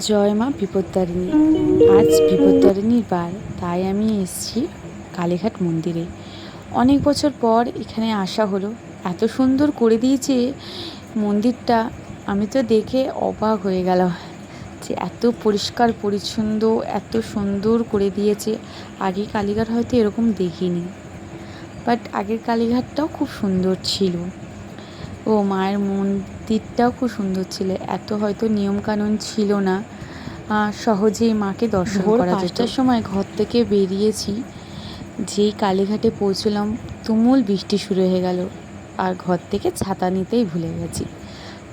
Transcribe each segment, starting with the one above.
জয় মা বিপত্তারিণী। আজ বিপত্তারিণীর বার, তাই আমি এসেছি কালীঘাট মন্দিরে। অনেক বছর পর এখানে আসা হলো। এত সুন্দর করে দিয়েছে মন্দিরটা, আমি তো দেখে অবাক হয়ে গেল যে এত পরিষ্কার পরিচ্ছন্ন, এত সুন্দর করে দিয়েছে। আগে কালীঘাট হয়তো এরকম দেখিনি, বাট আগের কালীঘাটটাও খুব সুন্দর ছিল। ও মায়ের মন্দিরটাও খুব সুন্দর ছিল। এত হয়তো নিয়মকানুন ছিল না, সহজেই মাকে দর্শন করা যেত। 5টার সময় ঘর থেকে বেরিয়েছি, যেই কালীঘাটে পৌঁছলাম তুমুল বৃষ্টি শুরু হয়ে গেল, আর ঘর থেকে ছাতা নিতেই ভুলে গেছি।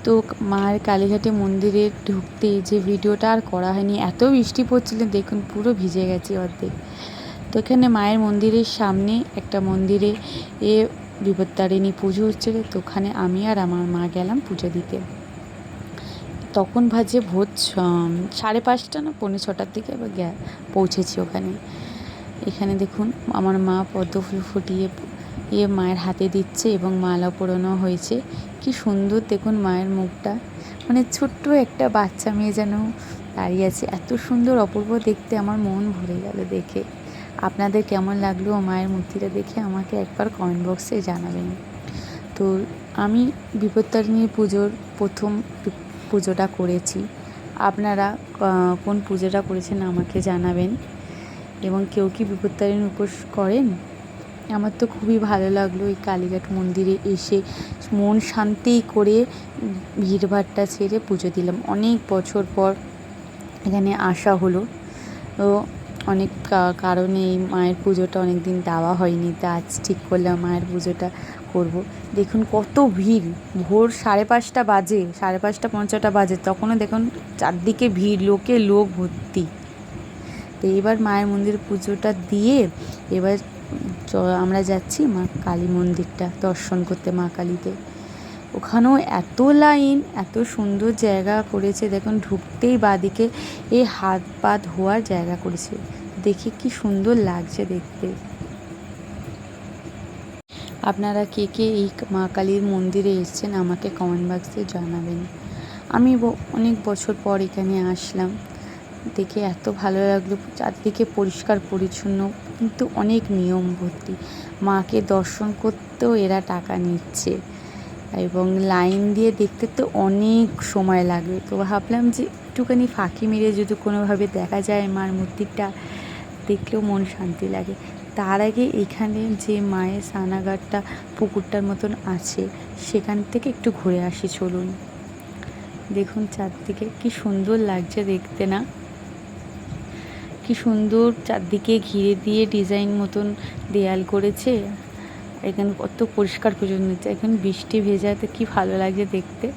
তো মায়ের কালীঘাটে মন্দিরে ঢুকতে যে ভিডিওটা আর করা হয়নি, এত বৃষ্টি পড়ছিল, দেখুন পুরো ভিজে গেছি অর্ধেক। তো এখানে মায়ের মন্দিরের সামনে একটা মন্দিরে বিপত্তারিণী পুজো হচ্ছিল, তো ওখানে আমি আর আমার মা গেলাম পুজো দিতে। তখন বাজে ভোর 5:30 না 5:45 দিকে আবার পৌঁছেছি ওখানে। এখানে দেখুন আমার মা পদ্ম ফুল ফুটিয়ে মায়ের হাতে দিচ্ছে এবং মালা পরানো হয়েছে। কি সুন্দর দেখুন মায়ের মুখটা, মানে ছোট্ট একটা বাচ্চা মেয়ে যেন দাঁড়িয়ে আছে। এত সুন্দর অপূর্ব দেখতে, আমার মন ভরে গেল দেখে। আপনাদের কেমন লাগলো মায়ের মূর্তিটা দেখে আমাকে একবার কমেন্ট বক্সে জানাবেন। তো আমি বিপত্তারিণী পুজোর প্রথম পুজোটা করেছি। আপনারা কোন পুজোটা করেছেন আমাকে জানাবেন। এবং কেউ কি বিপত্তারিণীর উপোস করেন? আমার তো খুবই ভালো লাগলো এই কালীঘাট মন্দিরে এসে মন শান্তি করে ভিড়ভাড়টা ছেড়ে পুজো দিলাম। অনেক বছর পর এখানে আসা হলো। তো অনেক কারণে এই মায়ের পুজোটা অনেক দিন দেওয়া হয়নি, তা আজ ঠিক করলাম মায়ের পুজোটা করব। দেখুন কত ভিড়, ভোর 5:30 বাজে, 5:30-5:50 বাজে, তখনও দেখুন চারদিকে ভিড়, লোক ভর্তি। তো এবার মায়ের মন্দির পুজোটা দিয়ে এবার আমরা যাচ্ছি মা কালী মন্দিরটা দর্শন করতে, মা কালীতে। ওখানেও এত লাইন, এত সুন্দর জায়গা করেছে দেখুন, ঢুকতেই বাদিকে এই হাত পা ধোয়ার জায়গা করেছে, দেখে কি সুন্দর লাগছে দেখতে। আপনারা কে কে এই মা কালীর মন্দিরে এসেছেন আমাকে কমেন্ট বক্সে জানাবেন। আমি অনেক বছর পর এখানে আসলাম, দেখে এত ভালো লাগলো। চারদিকে পরিষ্কার পরিচ্ছন্ন, কিন্তু অনেক নিয়ম ভর্তি। মাকে দর্শন করতেও এরা টাকা নিচ্ছে, এবং লাইন দিয়ে দেখতে তো অনেক সময় লাগবে। তো ভাবলাম যে একটুখানি ফাঁকি মেরে যদি কোনোভাবে দেখা যায় মার মূর্তিটা, দেখলেও মন শান্তি লাগে। তার আগে এখানে যে মায়ের স্নানাগারটা পুকুরটার মতন আছে, সেখান থেকে একটু ঘুরে আসি চলুন। দেখুন চারদিকে কি সুন্দর লাগছে দেখতে না? কি সুন্দর চারদিকে ঘিরে দিয়ে ডিজাইন মতন দেয়াল করেছে। এখানে কত পরিষ্কার পরিচ্ছন্ন হচ্ছে, এখন বৃষ্টি ভেজাতে কি ভালো লাগছে দেখতে।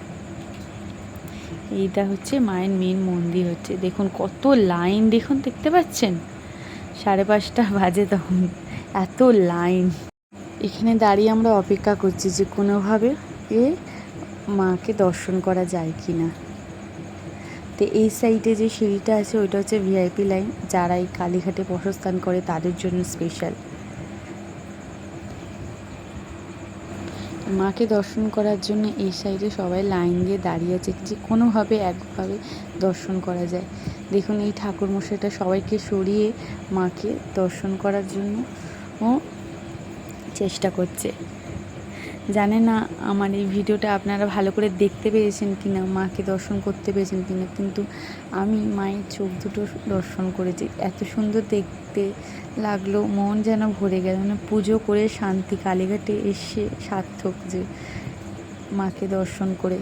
এইটা হচ্ছে মায়ের মেন মন্দির হচ্ছে। দেখুন কত লাইন, দেখুন দেখতে পাচ্ছেন 5:30 বাজে, তখন এত লাইন। এখানে দাঁড়িয়ে আমরা অপেক্ষা করছি যে কোনোভাবে মাকে দর্শন করা যায় কি না। তো এই সাইডে যে সিঁড়িটা আছে ওইটা হচ্ছে ভিআইপি লাইন, যারা এই কালীঘাটে বসস্থান করে তাদের জন্য স্পেশাল। মাকে দর্শন করার জন্য এই সাইডে সবাই লাইন দিয়ে দাঁড়িয়ে আছে, যে কোনোভাবে একভাবে দর্শন করা যায়। দেখুন এই ঠাকুরমশাইটা সবাইকে সরিয়ে মাকে দর্শন করার জন্য চেষ্টা করছে। জানে না আমার এই ভিডিওটা আপনারা ভালো করে দেখতে পেরেছেন কি না, মাকে দর্শন করতে পেরেছেন কি না, কিন্তু আমি মায়ের চোখ দুটো দর্শন করেছি। এত সুন্দর দেখতে লাগলো, মন যেন ভরে গেল, মানে পুজো করে শান্তি। কালীঘাটে এসে সার্থক যে মাকে দর্শন করে।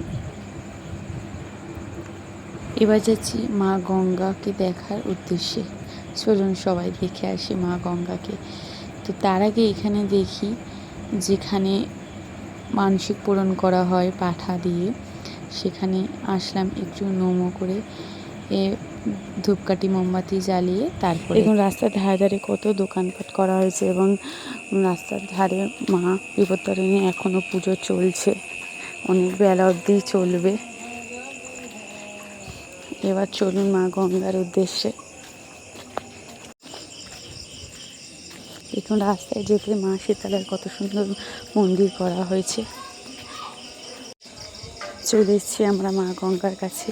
এবার যাচ্ছি মা গঙ্গাকে দেখার উদ্দেশ্যে। চলুন সবাই দেখে আসি মা গঙ্গাকে। তো তার আগে এখানে দেখি যেখানে মানসিক পূরণ করা হয় পাঠা দিয়ে, সেখানে আসলাম একটু নমো করে ধূপকাঠি মোমবাতি জ্বালিয়ে। তারপরে এবং রাস্তার ধারে ধারে কত দোকানপাট করা হয়েছে, এবং রাস্তার ধারে মা বিপত্তারিণী এখনও পুজো চলছে, অনেক বেলা অবধি চলবে। এবার চলুন মা গঙ্গার উদ্দেশ্যে। এখন রাস্তায় যেতে মা শীতলার কত সুন্দর মন্দির করা হয়েছে। চলে এসেছি আমরা মা গঙ্গার কাছে।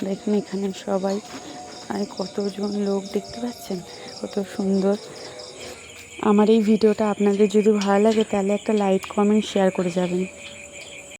দেখুন এখানে সবাই, আর কতজন লোক দেখতে পাচ্ছেন, কত সুন্দর। আমার এই ভিডিওটা আপনাদের যদি ভালো লাগে তাহলে একটা লাইক, কমেন্ট, শেয়ার করে যাবেন।